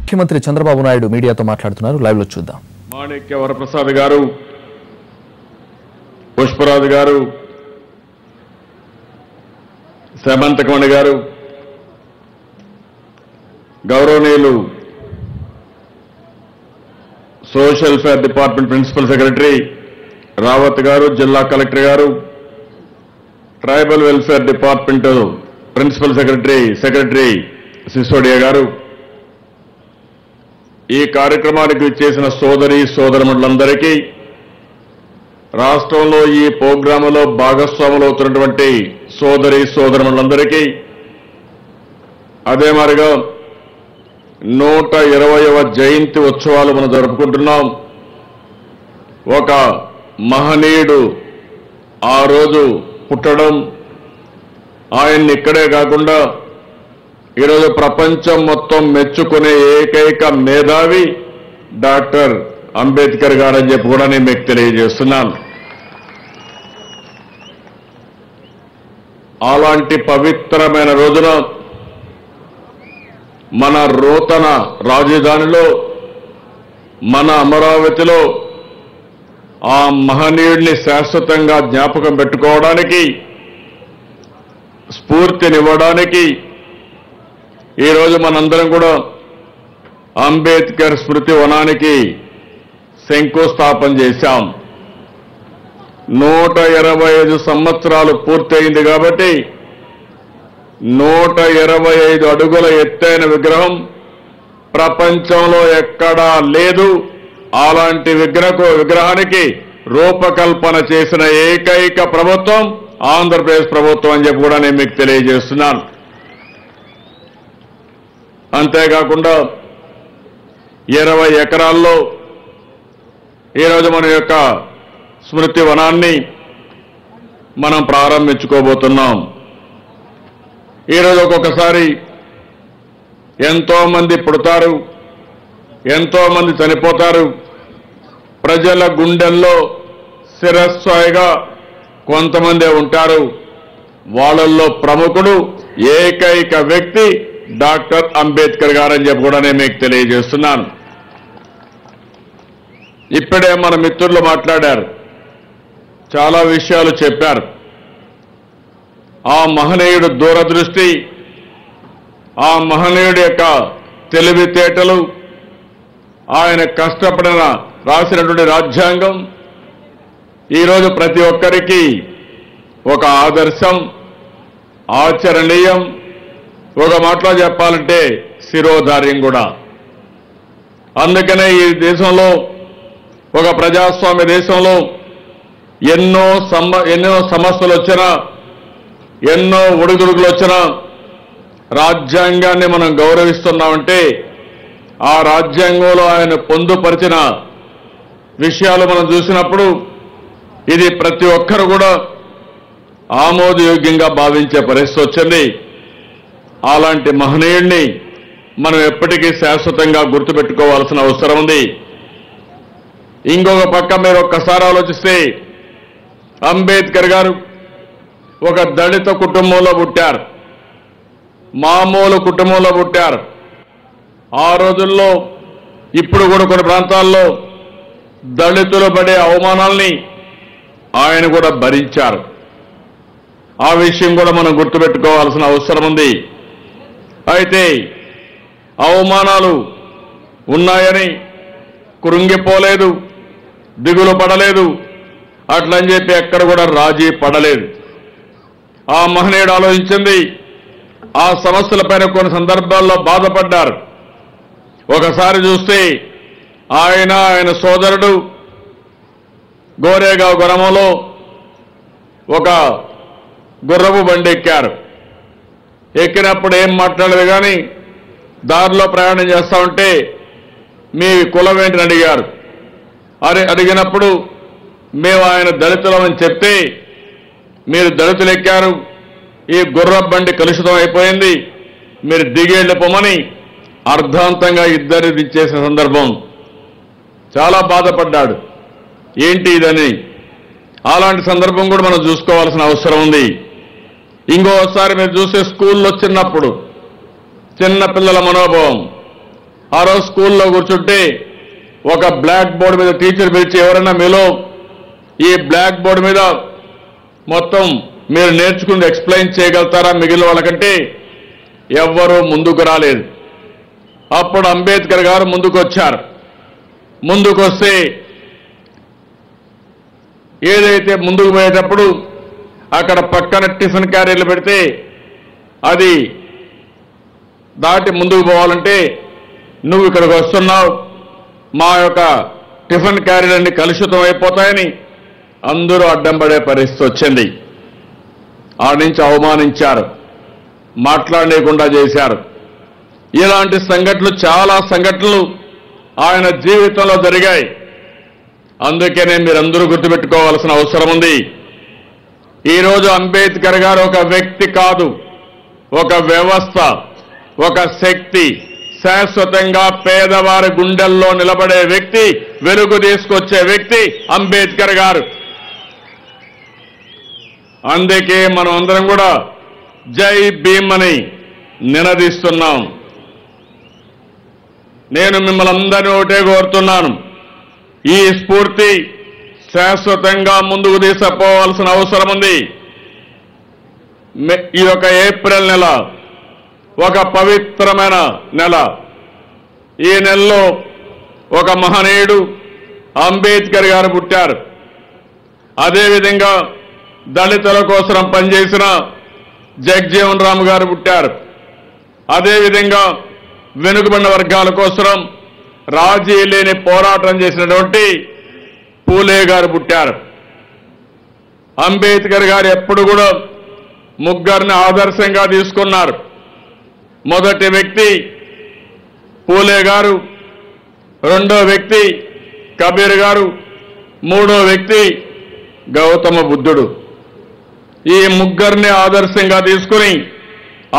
ముఖ్యమంత్రి చంద్రబాబు నాయుడు మీడియాతో మాట్లాడుతున్నారు. లైవ్ లో చూద్దాం. మాణిక్య వరప్రసాద్ గారు, పుష్పరాజు గారు, సేమంతకమణి గారు, గౌరవనీయులు social welfare department principal secretary Rawat గారు, జిల్లా కలెక్టర్ గారు, tribal welfare department principal secretary Sisodia గారు, ఈ కార్యక్రమానికి చేసిన సోదరమండలందరికీ, రాష్ట్రంలో ఈ ప్రోగ్రాములో భాగస్వాములవుతున్నటువంటి సోదరమండలందరికీ, అదే మాదిరిగా 120వ జయంతి ఉత్సవాలు మనం జరుపుకుంటున్నాం. ఒక మహనీయుడు ఆ రోజు పుట్టడం, ఆయన్ని ఇక్కడే కాకుండా ఈరోజు ప్రపంచం మొత్తం మెచ్చుకునే ఏకైక మేధావి డాక్టర్ అంబేద్కర్ గారని చెప్పి కూడా నేను మీకు తెలియజేస్తున్నాను. అలాంటి పవిత్రమైన రోజున మన నూతన రాజధానిలో, మన అమరావతిలో ఆ మహనీయుడిని శాశ్వతంగా జ్ఞాపకం పెట్టుకోవడానికి, స్ఫూర్తినివ్వడానికి ఈరోజు మనందరం కూడా అంబేద్కర్ స్మృతి వనానికి శంకుస్థాపన చేశాం. 125 సంవత్సరాలు పూర్తయింది కాబట్టి 125 అడుగుల ఎత్తైన విగ్రహం ప్రపంచంలో ఎక్కడా లేదు. అలాంటి విగ్రహానికి రూపకల్పన చేసిన ఏకైక ప్రభుత్వం ఆంధ్రప్రదేశ్ ప్రభుత్వం అని చెప్పి కూడా నేను మీకు తెలియజేస్తున్నాను. అంతేకాకుండా 20 ఎకరాల్లో ఈరోజు మన యొక్క స్మృతి వనాన్ని మనం ప్రారంభించుకోబోతున్నాం. ఈరోజు ఒక్కొక్కసారి ఎంతో మంది పుడతారు, ఎంతో మంది చనిపోతారు. ప్రజల గుండెల్లో శిరస్సాయిగా కొంతమందే ఉంటారు. వాళ్ళల్లో ప్రముఖుడు ఏకైక వ్యక్తి డాక్టర్ అంబేద్కర్ గారని చెప్పి కూడా నేను మీకు తెలియజేస్తున్నాను. ఇప్పుడే మన మిత్రులు మాట్లాడారు, చాలా విషయాలు చెప్పారు. ఆ మహనీయుడు దూరదృష్టి, ఆ మహనీయుడి యొక్క తెలివితేటలు, ఆయన కష్టపడిన రాసినటువంటి రాజ్యాంగం ఈరోజు ప్రతి ఒక్కరికి ఒక ఆదర్శం, ఆచరణీయం, ఒక మాటలో చెప్పాలంటే శిరోధార్యం కూడా. అందుకనే ఈ దేశంలో, ఒక ప్రజాస్వామ్య దేశంలో ఎన్నో సమస్యలు వచ్చినా, ఎన్నో ఒడిదుడుకులు వచ్చినా రాజ్యాంగాన్ని మనం గౌరవిస్తున్నామంటే ఆ రాజ్యాంగంలో ఆయన పొందుపరిచిన విషయాలు మనం చూసినప్పుడు ఇది ప్రతి ఒక్కరు కూడా ఆమోదయోగ్యంగా భావించే పరిస్థితి వచ్చింది. అలాంటి మహనీయుడిని మనం ఎప్పటికీ శాశ్వతంగా గుర్తుపెట్టుకోవాల్సిన అవసరం ఉంది. ఇంకొక పక్క మీరు ఒక్కసారి ఆలోచిస్తే, అంబేద్కర్ గారు ఒక దళిత కుటుంబంలో పుట్టారు, మామూలు కుటుంబంలో పుట్టారు. ఆ రోజుల్లో, ఇప్పుడు కూడా కొన్ని ప్రాంతాల్లో దళితులు పడే అవమానాల్ని ఆయన కూడా భరించారు. ఆ విషయం కూడా మనం గుర్తుపెట్టుకోవాల్సిన అవసరం ఉంది. అయితే అవమానాలు ఉన్నాయని కృంగిపోలేదు, దిగులు పడలేదు, అట్లని చెప్పి ఎక్కడ కూడా రాజీ పడలేదు. ఆ మహనీయుడు ఆలోచించింది, ఆ సమస్యలపైన కొన్ని సందర్భాల్లో బాధపడ్డారు. ఒకసారి చూస్తే ఆయన సోదరుడు గోరేగావ్ గ్రామంలో ఒక గుర్రపు బండి ఎక్కారు. ఎక్కినప్పుడు ఏం మాట్లాడలేదు, కానీ దారిలో ప్రయాణం చేస్తూ ఉంటే మీ కులం ఏంటని అడిగారు. అడిగినప్పుడు మేము ఆయన దళితులమని చెప్తే, మీరు దళితులు ఎక్కారు, ఈ గుర్రపు బండి కలుషితం అయిపోయింది, మీరు దిగేళ్ళిపోమని అర్ధాంతంగా ఇద్దరు ఇచ్చేసిన సందర్భం. చాలా బాధపడ్డాడు, ఏంటి ఇదని. అలాంటి సందర్భం కూడా మనం చూసుకోవాల్సిన అవసరం ఉంది. ఇంకోసారి మీరు చూసే స్కూల్లో చిన్నప్పుడు చిన్న పిల్లల మనోభావం, ఆ రోజు స్కూల్లో కూర్చుంటే ఒక బ్లాక్ బోర్డు మీద టీచర్ పిలిచి, ఎవరైనా మీలో ఈ బ్లాక్ బోర్డు మీద మొత్తం మీరు నేర్చుకుని ఎక్స్ప్లెయిన్ చేయగలుగుతారా మిగిలిన వాళ్ళకంటే ఎవ్వరూ ముందుకు రాలేదు. అప్పుడు అంబేద్కర్ గారు ముందుకు వచ్చారు. ముందుకొస్తే ఏదైతే ముందుకు పోయేటప్పుడు అక్కడ పక్కన టిఫిన్ క్యారియర్లు పెడితే అది దాటి ముందుకు పోవాలంటే, నువ్వు ఇక్కడికి వస్తున్నావు, మా యొక్క టిఫిన్ క్యారియర్ అన్ని కలుషితం అయిపోతాయని అందరూ అడ్డం పడే పరిస్థితి వచ్చింది. ఆ నుంచి అవమానించారు, మాట్లాడలేకుండా చేశారు. ఇలాంటి సంఘటనలు, చాలా సంఘటనలు ఆయన జీవితంలో జరిగాయి. అందుకనే మీరందరూ గుర్తుపెట్టుకోవాల్సిన అవసరం ఉంది. ఈరోజు అంబేద్కర్ గారు ఒక వ్యక్తి కాదు, ఒక వ్యవస్థ, ఒక శక్తి. శాశ్వతంగా పేదవారి గుండెల్లో నిలబడే వ్యక్తి, వెలుగు తీసుకొచ్చే వ్యక్తి అంబేద్కర్ గారు. అందుకే మనం అందరం కూడా జై భీమ్ అని నినదిస్తున్నాం. నేను మిమ్మల్ని అందరినీ ఒకటే కోరుతున్నాను, ఈ స్ఫూర్తి శాశ్వతంగా ముందుకు తీసుకుపోవాల్సిన అవసరం ఉంది. ఈ యొక్క ఏప్రిల్ నెల ఒక పవిత్రమైన నెల. ఈ నెలలో ఒక మహనీయుడు అంబేద్కర్ గారు పుట్టారు. అదేవిధంగా దళితుల కోసం పనిచేసిన జగజ్జీవన్ రామ్ గారు పుట్టారు. అదేవిధంగా వెనుకబడిన వర్గాల కోసం రాజీ లేని పోరాటం చేసినటువంటి పూలే గారు పుట్టారు. అంబేద్కర్ గారు ఎప్పుడు కూడా ముగ్గురిని ఆదర్శంగా తీసుకున్నారు. మొదటి వ్యక్తి పూలే గారు, రెండో వ్యక్తి కబీర్ గారు, మూడో వ్యక్తి గౌతమ బుద్ధుడు. ఈ ముగ్గురిని ఆదర్శంగా తీసుకుని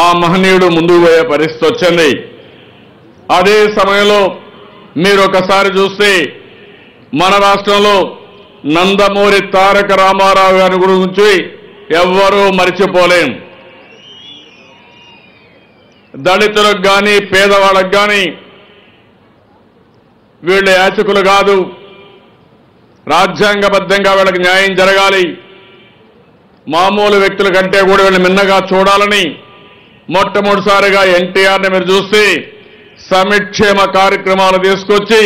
ఆ మహనీయుడు ముందుకు పోయే పరిస్థితి వచ్చింది. అదే సమయంలో మీరు ఒకసారి చూస్తే మన రాష్ట్రంలో నందమూరి తారక రామారావు గారి గురించి ఎవ్వరూ మరిచిపోలేం. దళితులకు కానీ పేదవాళ్ళకు కానీ వీళ్ళు యాచకులు కాదు, రాజ్యాంగబద్ధంగా వీళ్ళకి న్యాయం జరగాలి, మామూలు వ్యక్తుల కంటే కూడా వీళ్ళు మిన్నగా చూడాలని మొట్టమొదటిసారిగా ఎన్టీఆర్ని మీరు చూస్తే సంక్షేమ కార్యక్రమాలు తీసుకొచ్చి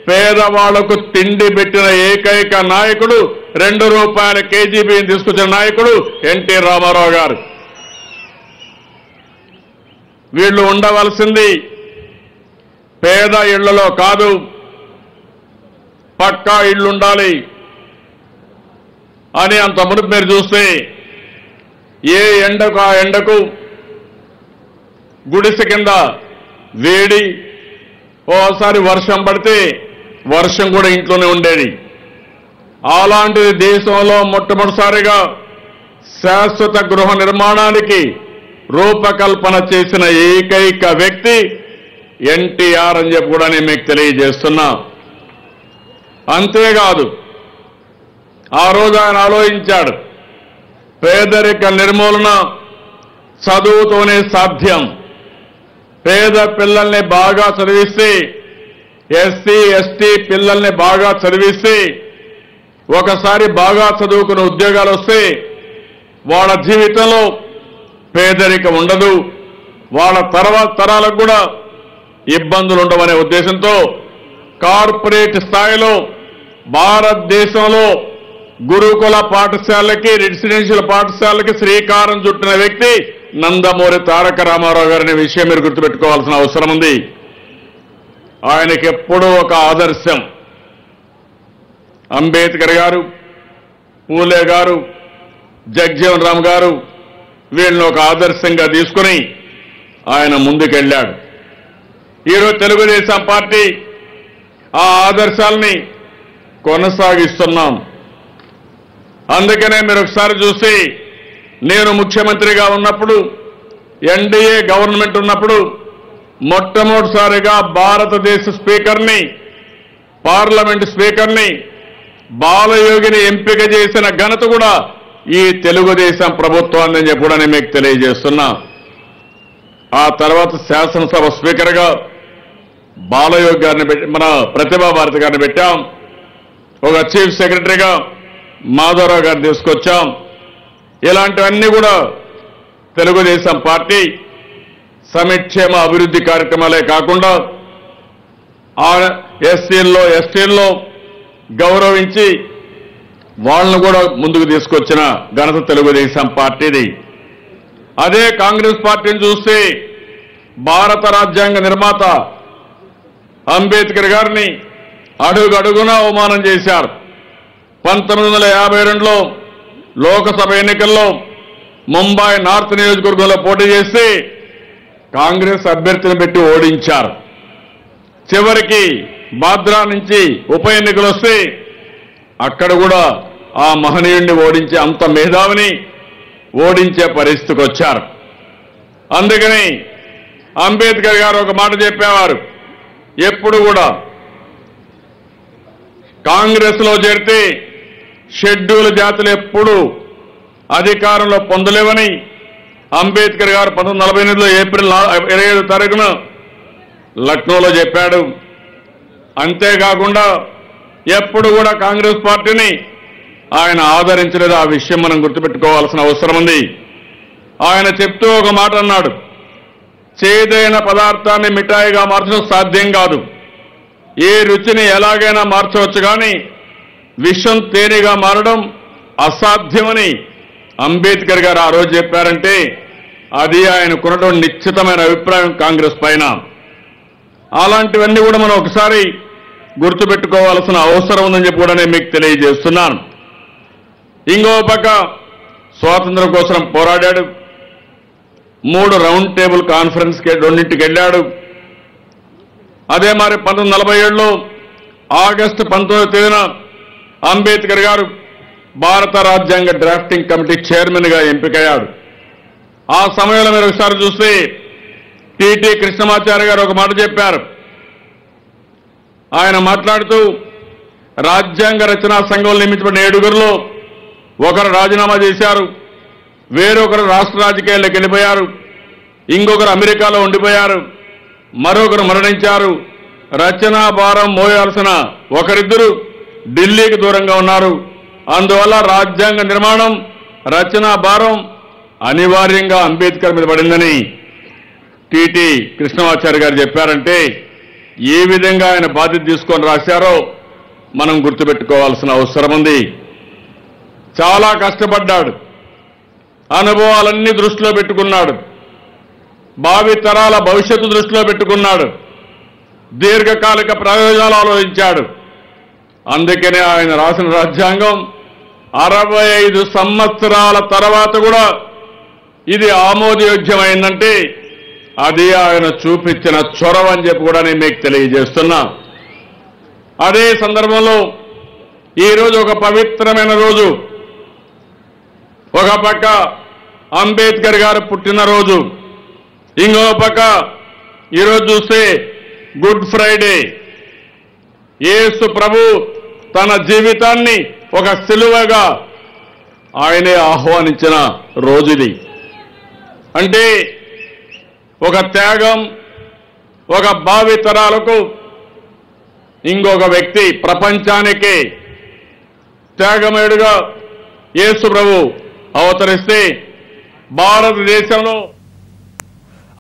పేదవాళ్లకు తిండి పెట్టిన ఏకైక నాయకుడు, ₹2 కేజీ బియ్యం తీసుకొచ్చిన నాయకుడు ఎన్టీ రామారావు గారు. వీళ్ళు ఉండవలసింది పేద ఇళ్లలో కాదు, పక్కా ఇళ్లు ఉండాలి అని అంత మునుపు మీరు చూస్తే ఏ ఎండకు ఆ ఎండకు గుడిసె కింద వేడి, ఓసారి వర్షం పడితే వర్షం కూడా ఇంట్లోనే ఉండేది. అలాంటిది దేశంలో మొట్టమొదటిసారిగా శాశ్వత గృహ నిర్మాణానికి రూపకల్పన చేసిన ఏకైక వ్యక్తి ఎన్టీఆర్ అని చెప్పి కూడా నేను మీకు తెలియజేస్తున్నా. అంతేకాదు, ఆ రోజు ఆయన ఆలోచించాడు, పేదరిక నిర్మూలన చదువుతోనే సాధ్యం. పేద పిల్లల్ని బాగా చదివిస్తే, ఎస్సీ ఎస్టీ పిల్లల్ని బాగా చదివిస్తే, ఒకసారి బాగా చదువుకున్న ఉద్యోగాలు వస్తే వాళ్ళ జీవితంలో పేదరికం ఉండదు, వాళ్ళ తర్వాత తరాలకు కూడా ఇబ్బందులు ఉండవనే ఉద్దేశంతో కార్పొరేట్ స్థాయిలో భారతదేశంలో గురుకుల పాఠశాలకి, రెసిడెన్షియల్ పాఠశాలకి శ్రీకారం చుట్టిన వ్యక్తి నందమూరి తారక రామారావు గారనే విషయం మీరు గుర్తుపెట్టుకోవాల్సిన అవసరం ఉంది. ఆయనకి ఎప్పుడూ ఒక ఆదర్శం. అంబేద్కర్ గారు, పూలే గారు, జగజ్జీవన్ రామ్ గారు వీళ్ళని ఒక ఆదర్శంగా తీసుకుని ఆయన ముందుకెళ్ళాడు. ఈరోజు తెలుగుదేశం పార్టీ ఆ ఆదర్శాలని కొనసాగిస్తున్నాం. అందుకనే మీరు ఒకసారి చూసి, నేను ముఖ్యమంత్రిగా ఉన్నప్పుడు, ఎన్డీఏ గవర్నమెంట్ ఉన్నప్పుడు మొట్టమొదటిసారిగా భారతదేశ స్పీకర్ని, పార్లమెంట్ స్పీకర్ని బాలయోగిని ఎంపిక చేసిన ఘనత కూడా ఈ తెలుగుదేశం ప్రభుత్వాన్ని కూడా నేను మీకు తెలియజేస్తున్నా. ఆ తర్వాత శాసనసభ స్పీకర్గా బాలయోగ్ గారిని మన ప్రతిభా భారతి గారిని పెట్టాం. ఒక చీఫ్ సెక్రటరీగా మాధవరావు గారిని తీసుకొచ్చాం. ఇలాంటివన్నీ కూడా తెలుగుదేశం పార్టీ సంక్షేమ అభివృద్ధి కార్యక్రమాలే కాకుండా ఎస్సీల్లో ఎస్టీల్లో గౌరవించి వాళ్ళను కూడా ముందుకు తీసుకొచ్చిన ఘనత తెలుగుదేశం పార్టీది. అదే కాంగ్రెస్ పార్టీని చూస్తే భారత రాజ్యాంగ నిర్మాత అంబేద్కర్ గారిని అడుగడుగునా అవమానం చేశారు. 1952లో లోకసభ ఎన్నికల్లో ముంబై నార్త్ నియోజకవర్గంలో పోటీ చేసి కాంగ్రెస్ అభ్యర్థిని పెట్టి ఓడించారు. చివరికి బాద్రా నుంచి ఉప ఎన్నికలు వస్తే అక్కడ కూడా ఆ మహనీయుడిని ఓడించే అంత మేధావిని ఓడించే పరిస్థితికి వచ్చారు. అందుకని అంబేద్కర్ గారు ఒక మాట చెప్పేవారు, ఎప్పుడు కూడా కాంగ్రెస్ లో చేరితే షెడ్యూల్ జాతులు ఎప్పుడు అధికారంలో పొందలేవని అంబేద్కర్ గారు 1948లో ఏప్రిల్ 27 తారీఖున లక్నోలో చెప్పాడు. అంతేకాకుండా ఎప్పుడు కూడా కాంగ్రెస్ పార్టీని ఆయన ఆదరించలేదు. ఆ విషయం మనం గుర్తుపెట్టుకోవాల్సిన అవసరం ఉంది. ఆయన చెప్తూ ఒక మాట అన్నాడు, చేదైన పదార్థాన్ని మిఠాయిగా మార్చడం సాధ్యం కాదు, ఏ రుచిని ఎలాగైనా మార్చవచ్చు, కానీ విషం తేనెగా మారడం అసాధ్యమని అంబేద్కర్ గారు ఆ రోజు చెప్పారంటే అది ఆయనకున్నటువంటి నిశ్చితమైన అభిప్రాయం కాంగ్రెస్ పైన. అలాంటివన్నీ కూడా మనం ఒకసారి గుర్తుపెట్టుకోవాల్సిన అవసరం ఉందని చెప్పి కూడా నేను మీకు తెలియజేస్తున్నాను. ఇంకో పక్క స్వాతంత్రం కోసం పోరాడాడు. 3 రౌండ్ టేబుల్ కాన్ఫరెన్స్ రెండింటికి వెళ్ళాడు. అదే మరి 1947లో ఆగస్టు 19వ తేదీన అంబేద్కర్ గారు భారత రాజ్యాంగ డ్రాఫ్టింగ్ కమిటీ చైర్మన్ గా ఎంపికయ్యాడు. ఆ సమయంలో మీరు ఒకసారి చూస్తే టిటి కృష్ణమాచార్య గారు ఒక మాట చెప్పారు. ఆయన మాట్లాడుతూ రాజ్యాంగ రచనా సంఘంలో నియమించబడిన 7గురిలో ఒకరు రాజీనామా చేశారు, వేరొకరు రాష్ట్ర రాజకీయాల్లోకి వెళ్ళిపోయారు, ఇంకొకరు అమెరికాలో ఉండిపోయారు, మరొకరు మరణించారు. రచనా భారం మోయాల్సిన ఒకరిద్దరు ఢిల్లీకి దూరంగా ఉన్నారు. అందువల్ల రాజ్యాంగ నిర్మాణం రచనా భారం అనివార్యంగా అంబేద్కర్ మీద పడిందని టిటి కృష్ణమాచార్య గారు చెప్పారంటే ఏ విధంగా ఆయన బాధ్యత తీసుకొని రాశారో మనం గుర్తుపెట్టుకోవాల్సిన అవసరం ఉంది. చాలా కష్టపడ్డాడు, అనుభవాలన్నీ దృష్టిలో పెట్టుకున్నాడు, భావి తరాల భవిష్యత్తు దృష్టిలో పెట్టుకున్నాడు, దీర్ఘకాలిక ప్రయోజనాలు ఆలోచించాడు. అందుకనే ఆయన రాసిన రాజ్యాంగం 65 సంవత్సరాల తర్వాత కూడా ఇది ఆమోదయోగ్యమైందంటే అది ఆయన చూపించిన చొరవ అని చెప్పి కూడా నేను మీకు తెలియజేస్తున్నా. అదే సందర్భంలో ఈరోజు ఒక పవిత్రమైన రోజు. ఒక పక్క అంబేద్కర్ గారు పుట్టినరోజు, ఇంకో పక్క ఈరోజు చూస్తే గుడ్ ఫ్రైడే. యేసు ప్రభు తన జీవితాన్ని ఒక సిలువగా ఆయనే ఆహ్వానించిన రోజుది. అంటే ఒక త్యాగం, ఒక భావి తరాలకు ఇంకొక వ్యక్తి ప్రపంచానికి త్యాగమయుడుగా యేసు ప్రభు అవతరిస్తే భారతదేశంలో